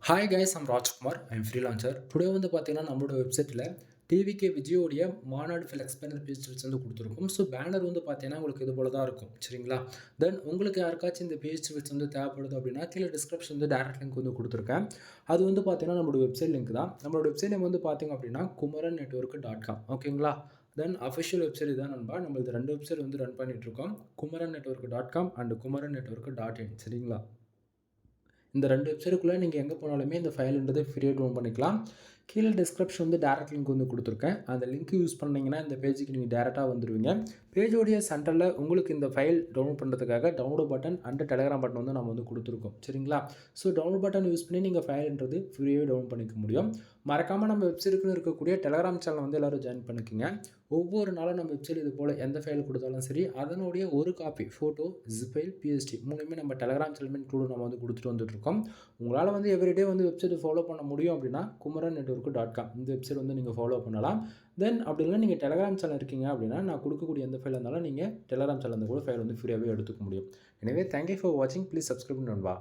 Hi guys, I'm Rajkumar. I'm freelancer. Today வந்து பார்த்தீங்கன்னா, நம்மளோட வெப்சைட்டில் டிவிகே விஜயோடைய மாநாடு ஃப்ளெக்ஸ் பேனர் பேஜ் வந்து கொடுத்துருக்கோம். ஸோ பேனர் வந்து பார்த்தீங்கன்னா, உங்களுக்கு இது போல தான் இருக்கும். சரிங்களா? தென் உங்களுக்கு யாருக்காச்சும் இந்த பேஜ் வந்து தேவைப்படுது அப்படின்னா, கீழே டிஸ்கிரிப்ஷன் வந்து டேரக்ட் லிங்க் வந்து கொடுத்துருக்கேன். அது வந்து பார்த்தீங்கன்னா, நம்மளோட வெப்சைட் லிங்க் தான். நம்மளோட வெப்சைட் நேம் வந்து பார்த்தீங்க அப்படின்னா, kumaran-network.com. ஓகேங்களா? தென் அஃபிஷியல் வெப்சைட் இதான் நண்பா. நம்ம இது 2 வெப்சைட் வந்து ரன் பண்ணிட்டுருக்கோம். kumaran-network.com and kumaran-network.in. சரிங்களா? இந்த 2 வெப்சைட்டுக்குள்ளே நீங்கள் எங்கே போனாலுமே இந்த ஃபைல்ன்றதை ஃப்ரீயாக டவுன் பண்ணிக்கலாம். கீழே டிஸ்கிரிப்ஷன் வந்து டேரக்ட் லிங்க் வந்து கொடுத்துருக்கேன். அந்த லிங்க் யூஸ் பண்ணிங்கன்னா இந்த பேஜுக்கு நீங்கள் டேரெக்டாக வந்துடுவீங்க. பேஜோடைய சென்டரில் உங்களுக்கு இந்த ஃபைல் டவுன்லோட் பண்ணுறதுக்காக download button and Telegram button வந்து நம்ம வந்து கொடுத்துருக்கோம். சரிங்களா? ஸோ டவுன்லோட் பட்டன் யூஸ் பண்ணி நீங்கள் ஃபைல்ன்றது ஃப்ரீயாகவே டவுன் பண்ணிக்க முடியும். மறக்காமல் நம்ம வெப்சைட்டுக்குன்னு இருக்கக்கூடிய டெலகிராம் சேனல் வந்து எல்லோரும் ஜாயின் பண்ணிக்கோங்க. ஒவ்வொரு நாளும் நம்ம வெப்சைட் இது போல் எந்த ஃபைல் கொடுத்தாலும் சரி, அதனுடைய ஒரு copy photo, zip file, PSD மூணுமே நம்ம டெலகிராம் சேனல் கூட நம்ம வந்து கொடுத்துட்டு வந்துட்டுருக்கோம். உங்களால் வந்து எவ்ரிடே வந்து வெப்சைட் ஃபாலோ பண்ண முடியும் அப்படின்னா kumaran-network.com இந்த வெப்சைட் வந்து நீங்கள் ஃபாலோ பண்ணலாம். தென் அப்படி இல்லை நீங்கள் டெலகிராம் சேனல் இருக்கீங்க அப்படின்னா, நான் கொடுக்கக்கூடிய எந்த ஃபைல் இருந்தாலும் நீங்கள் டெலகிராம் சேனல் கூட ஃபைல் வந்து ஃப்ரீயாகவே எடுத்துக்க முடியும். எனவே தேங்க்யூ ஃபார் வாட்சிங். ப்ளீஸ் சப்ஸ்கிரைப் நண்பா.